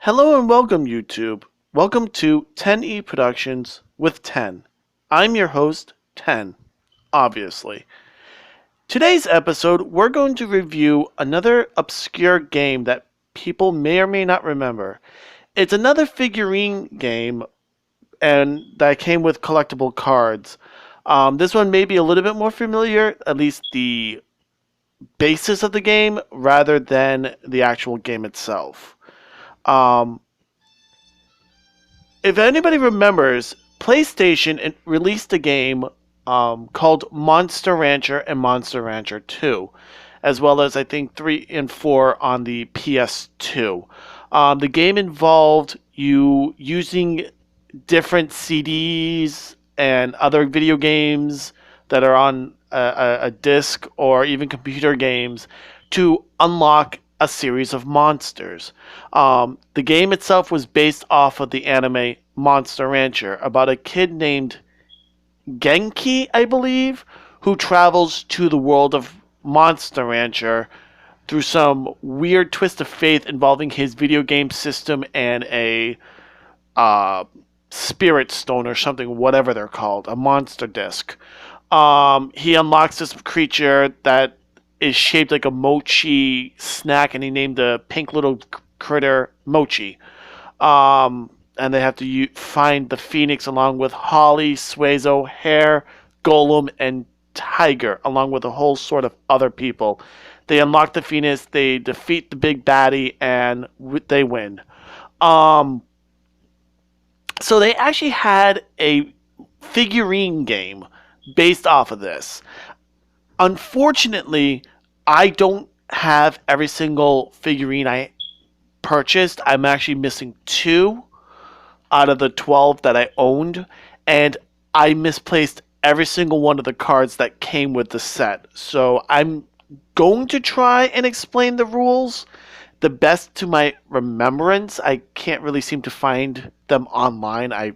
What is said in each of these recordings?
Hello and welcome, YouTube. Welcome to 10E Productions with 10. I'm your host, 10, obviously. Today's episode, we're going to review another obscure game that people may or may not remember. It's another figurine game and that came with collectible cards. This one may be a little bit more familiar, at least the basis of the game, rather than the actual game itself. Um, if anybody remembers, PlayStation released a game called Monster Rancher and Monster Rancher 2, as well as I think 3 and 4 on the PS2. The game involved you using different CDs and other video games that are on a disc or even computer games to unlock a series of monsters. The game itself was based off of the anime Monster Rancher about a kid named Genki, I believe, who travels to the world of Monster Rancher through some weird twist of fate involving his video game system and a spirit stone or something, whatever they're called, a monster disc. He unlocks this creature that is shaped like a mochi snack, and he named the pink little critter Mochi. And they have to find the Phoenix along with Holly, Suezo, Hare, Golem, and Tiger, along with a whole sort of other people. They unlock the Phoenix, they defeat the big baddie, and they win. So they actually had a figurine game based off of this. Unfortunately, I don't have every single figurine I purchased. I'm actually missing 2 out of the 12 that I owned, and I misplaced every single one of the cards that came with the set. So I'm going to try and explain the rules the best to my remembrance. I can't really seem to find them online. I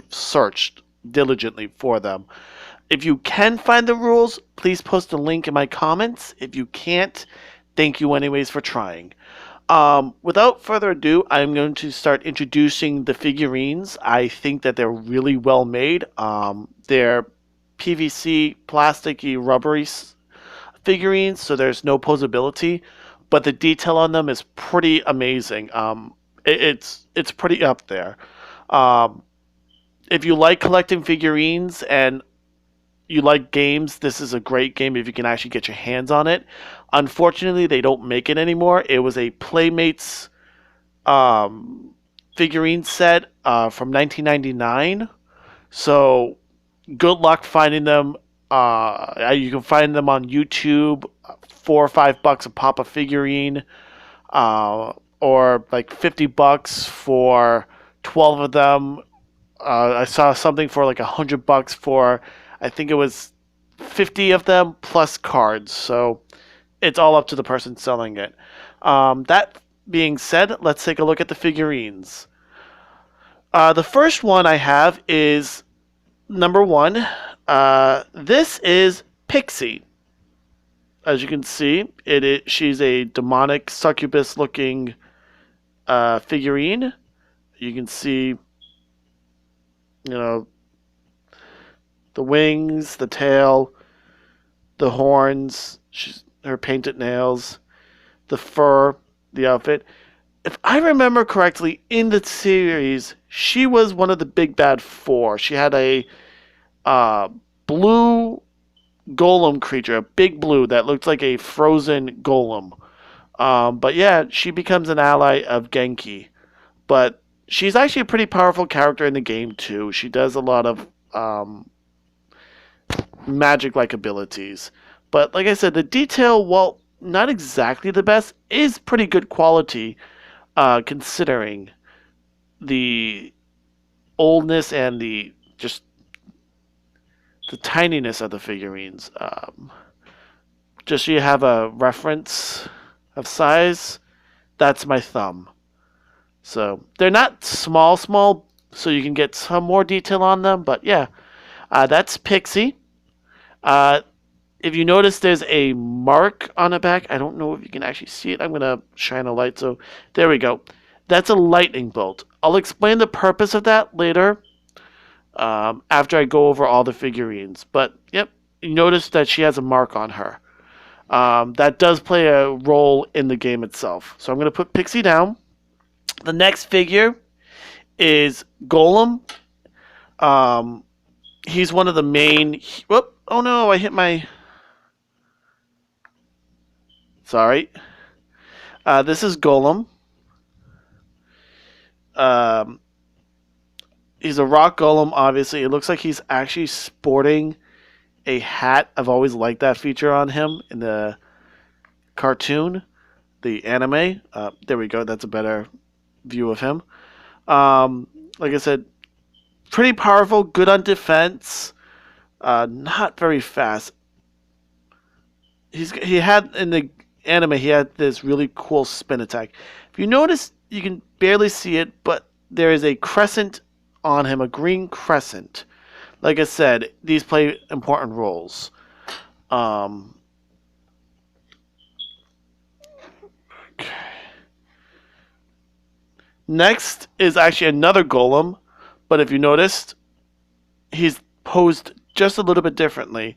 searched diligently for them. If you can find the rules, please post a link in my comments. If you can't, thank you anyways for trying. Without further ado, I'm going to start introducing the figurines. I think that they're really well made. They're PVC, plasticky, rubbery figurines, so there's no posability, but the detail on them is pretty amazing. It's pretty up there. If you like collecting figurines and you like games, this is a great game if you can actually get your hands on it. Unfortunately, they don't make it anymore. It was a Playmates figurine set from 1999. So good luck finding them. You can find them on YouTube, $4 or $5 a pop a figurine, or like $50 for 12 of them. I saw something for like $100 for, I think it was 50 of them plus cards. So it's all up to the person selling it. That being said, let's take a look at the figurines. The first one I have is number 1. This is Pixie. As you can see, she's a demonic succubus-looking figurine. You can see, the wings, the tail, the horns, her painted nails, the fur, the outfit. If I remember correctly, in the series, she was one of the big bad 4. She had a blue golem creature, a big blue that looked like a frozen golem. But yeah, she becomes an ally of Genki. But she's actually a pretty powerful character in the game too. She does a lot of magic-like abilities. But like I said, the detail, while not exactly the best, is pretty good quality considering the oldness and the tininess of the figurines. Just so you have a reference of size, that's my thumb. So they're not small, so you can get some more detail on them. But yeah, that's Pixie. If you notice, there's a mark on the back. I don't know if you can actually see it. I'm going to shine a light. So there we go. That's a lightning bolt. I'll explain the purpose of that later after I go over all the figurines. But yep, you notice that she has a mark on her. That does play a role in the game itself. So I'm going to put Pixie down. The next figure is Golem. He's one of the main... Whoop! Oh no, I hit my... Sorry. This is Golem. He's a rock golem, obviously. It looks like he's actually sporting a hat. I've always liked that feature on him in the cartoon, the anime. There we go. That's a better view of him. Like I said, pretty powerful, good on defense, not very fast. He had in the anime he had this really cool spin attack. If you notice, you can barely see it, but there is a crescent on him, a green crescent. Like I said, these play important roles. Okay. Next is actually another golem, but if you noticed, he's posed just a little bit differently.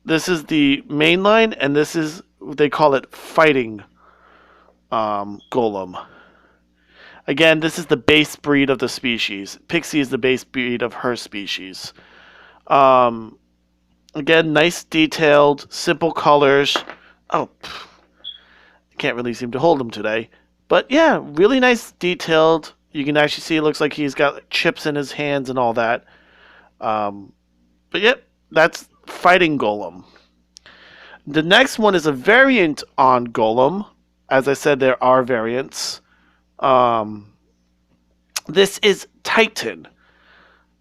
This is the main line, and this is, they call it fighting golem. Again, this is the base breed of the species. Pixie is the base breed of her species. Again, nice detailed, simple colors. Oh, I can't really seem to hold him today. But yeah, really nice detailed. You can actually see it looks like he's got chips in his hands and all that. But yep, that's fighting golem. The next one is a variant on golem. As I said, there are variants. This is Titan.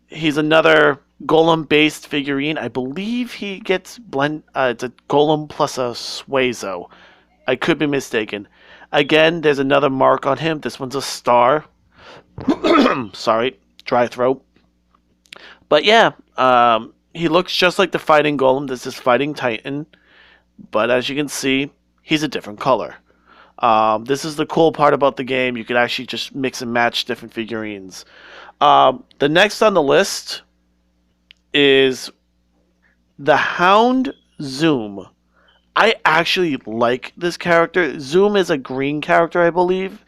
He's another golem-based figurine. I believe he gets it's a golem plus a Suezo. I could be mistaken. Again, there's another mark on him. This one's a star. Sorry, dry throat. But yeah, he looks just like the fighting golem. This is fighting Titan. But as you can see, he's a different color. This is the cool part about the game. You can actually just mix and match different figurines. The next on the list is the Hound Zoom. I actually like this character. Zoom is a green character, I believe.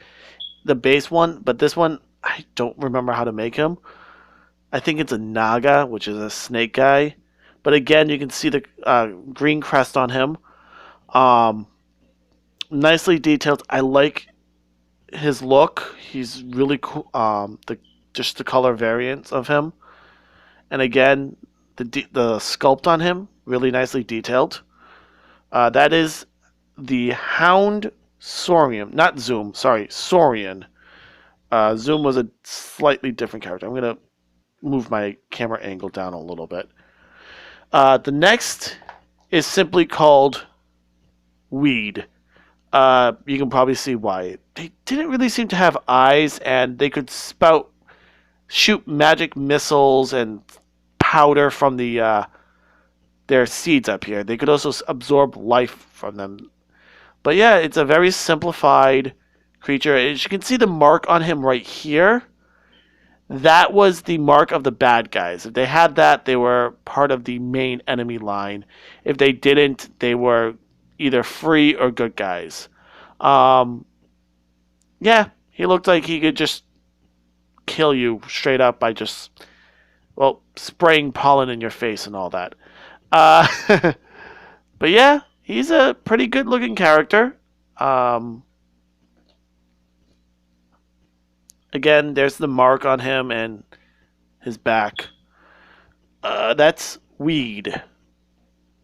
The base one. But this one, I don't remember how to make him. I think it's a Naga, which is a snake guy. But again, you can see the green crest on him. Nicely detailed. I like his look. He's really cool. Just the color variants of him. And again, the sculpt on him, really nicely detailed. That is the Hound Saurian. Not Zoom, sorry, Saurian. Zoom was a slightly different character. I'm going to move my camera angle down a little bit. The next is simply called Weed. You can probably see why. They didn't really seem to have eyes, and they could shoot magic missiles and powder from their seeds up here. They could also absorb life from them. But yeah, it's a very simplified creature. As you can see the mark on him right here, that was the mark of the bad guys. If they had that, they were part of the main enemy line. If they didn't, they were either free or good guys. Yeah, he looked like he could just kill you straight up by just, well, spraying pollen in your face and all that. But yeah, he's a pretty good looking character. Again, there's the mark on him and his back. That's Weed.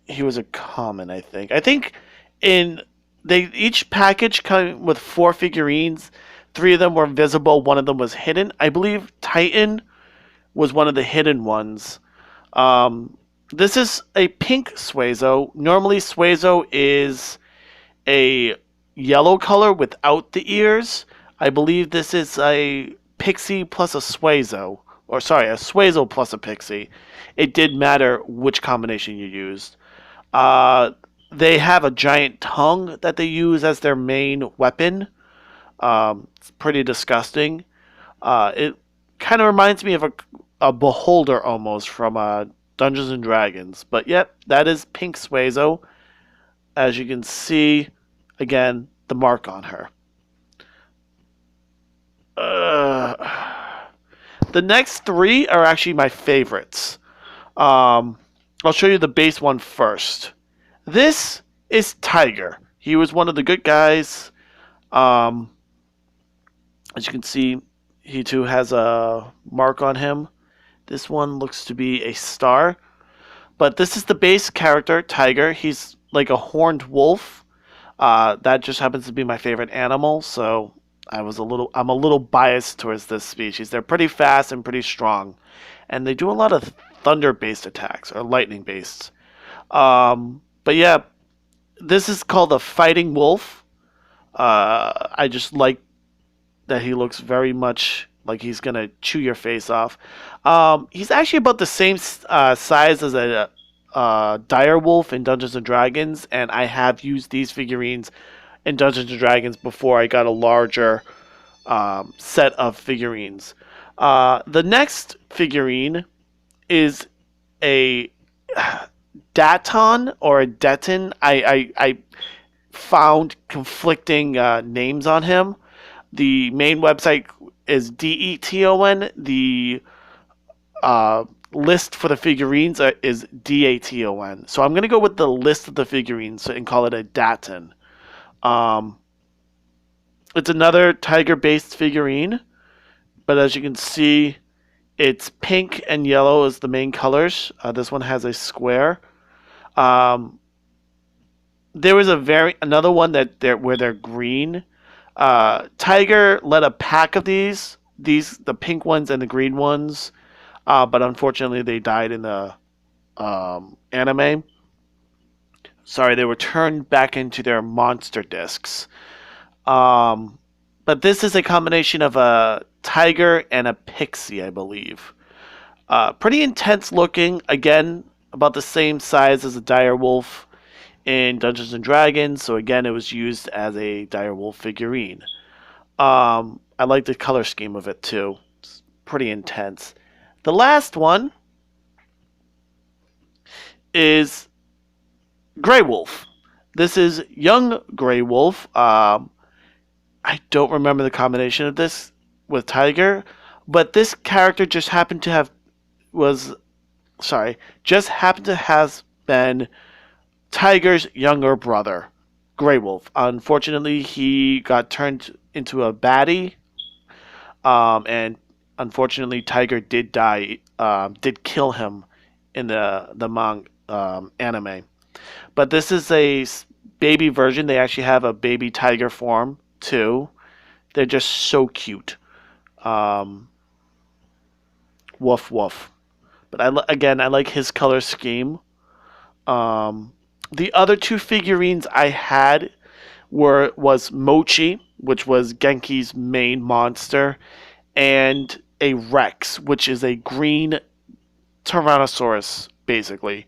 He was a common, I think. I think each package came with 4 figurines. 3 of them were visible. 1 of them was hidden. I believe Titan was one of the hidden ones. This is a pink Suezo. Normally, Suezo is a yellow color without the ears. I believe this is a Pixie plus a Suezo. Or sorry, a Suezo plus a Pixie. It did matter which combination you used. They have a giant tongue that they use as their main weapon. It's pretty disgusting. It kind of reminds me of a beholder almost from Dungeons and Dragons. But yep, that is Pink Suezo. As you can see, again, the mark on her. The next three are actually my favorites. I'll show you the base one first. This is Tiger. He was one of the good guys. Um, as you can see, he too has a mark on him. This one looks to be a star. But this is the base character, Tiger. He's like a horned wolf. That just happens to be my favorite animal, so I'm a little biased towards this species. They're pretty fast and pretty strong, and they do a lot of thunder-based attacks or lightning-based. But yeah, this is called a fighting wolf. I just like that he looks very much like he's gonna chew your face off. He's actually about the same size as a dire wolf in Dungeons and Dragons, and I have used these figurines in Dungeons and Dragons before I got a larger set of figurines. The next figurine is a Daton or a Deton. I found conflicting names on him. The main website is Deton. The list for the figurines is Daton. So I'm going to go with the list of the figurines and call it a Daton. It's another tiger-based figurine, but as you can see, it's pink and yellow as the main colors. This one has a square. There was another one where they're green. Tiger led a pack of these the pink ones and the green ones, but unfortunately they died in the anime. Sorry, they were turned back into their monster discs. But this is a combination of a tiger and a pixie, I believe. Pretty intense looking. Again, about the same size as a dire wolf in Dungeons and Dragons. So again, it was used as a dire wolf figurine. I like the color scheme of it too. It's pretty intense. The last one is Grey Wolf. This is young Grey Wolf. I don't remember the combination of this with Tiger, but this character just happened to have been Tiger's younger brother, Grey Wolf. Unfortunately, he got turned into a baddie, and unfortunately, Tiger did die, did kill him in the anime. But this is a baby version. They actually have a baby tiger form too. They're just so cute. Woof woof. But I like his color scheme. The other two figurines I had was Mochi, which was Genki's main monster, and a Rex, which is a green Tyrannosaurus, basically.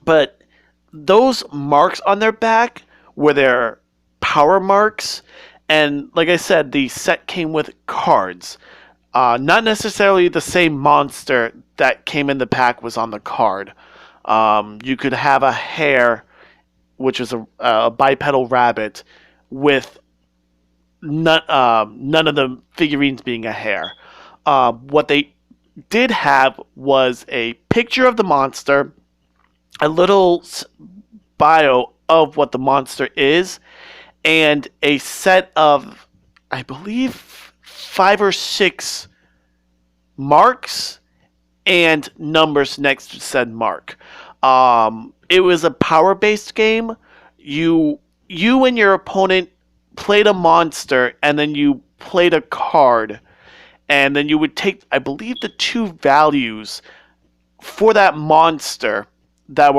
But those marks on their back were their power marks, and like I said, the set came with cards. Not necessarily the same monster that came in the pack was on the card. You could have a hare, which is a bipedal rabbit, with none of the figurines being a hare. What they did have was a picture of the monster, a little bio of what the monster is, and a set of, I believe, 5 or 6 marks and numbers next to said mark. It was a power-based game. You and your opponent played a monster, and then you played a card, and then you would take, I believe, the 2 values for that monster that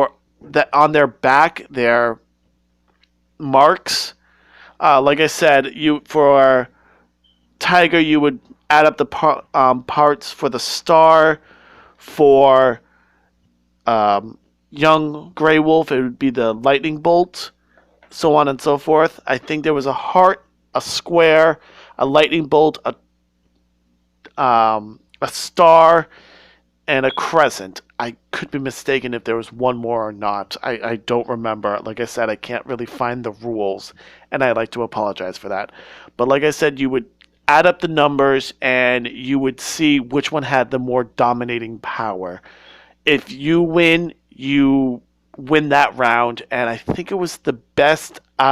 on their back, their marks. Like I said, for Tiger, you would add up the parts for the star. For young Grey Wolf, it would be the lightning bolt. so on and so forth. I think there was a heart, a square, a lightning bolt, a star, and a crescent. I could be mistaken if there was one more or not. I don't remember. Like I said, I can't really find the rules, and I'd like to apologize for that. But like I said, you would add up the numbers and you would see which one had the more dominating power. If you win, you win that round, and I think it was the best 3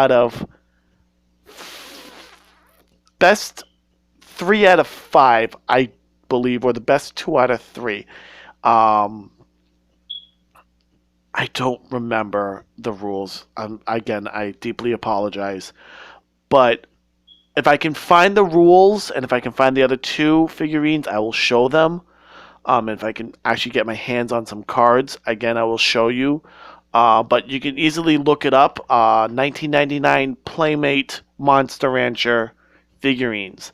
out of 5, I believe, or the best 2 out of 3. Um, I don't remember the rules. Again, I deeply apologize. But if I can find the rules and if I can find the other two figurines, I will show them. If I can actually get my hands on some cards, again, I will show you. But you can easily look it up. 1999 Playmate Monster Rancher figurines.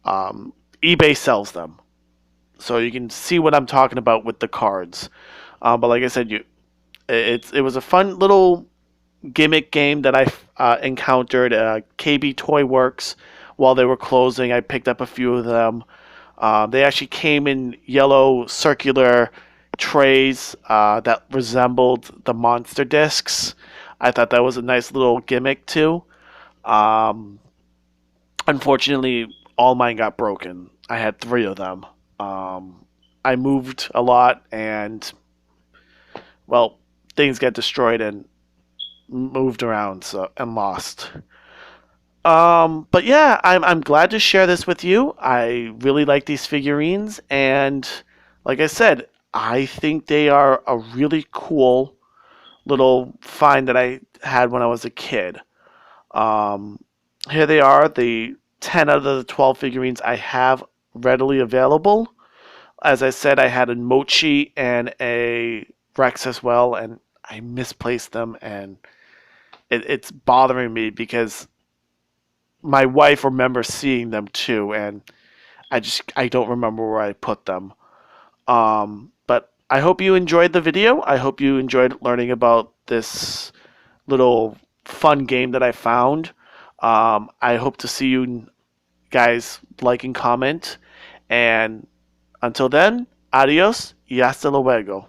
eBay sells them, so you can see what I'm talking about with the cards. But like I said, it was a fun little gimmick game that I encountered at KB Toy Works while they were closing. I picked up a few of them. They actually came in yellow circular trays that resembled the monster discs. I thought that was a nice little gimmick too. Um, Unfortunately, all mine got broken. I had 3 of them. I moved a lot, and well, things get destroyed and moved around, so and lost. But yeah, I'm glad to share this with you. I really like these figurines, and like I said, I think they are a really cool little find that I had when I was a kid. Um, Here they are, the 10 out of the 12 figurines I have readily available. As I said, I had a Mochi and a Rex as well, and I misplaced them, and it's bothering me because my wife remembers seeing them too, and I don't remember where I put them. But I hope you enjoyed the video. I hope you enjoyed learning about this little fun game that I found. I hope to see you guys like and comment. And until then, adios y hasta luego.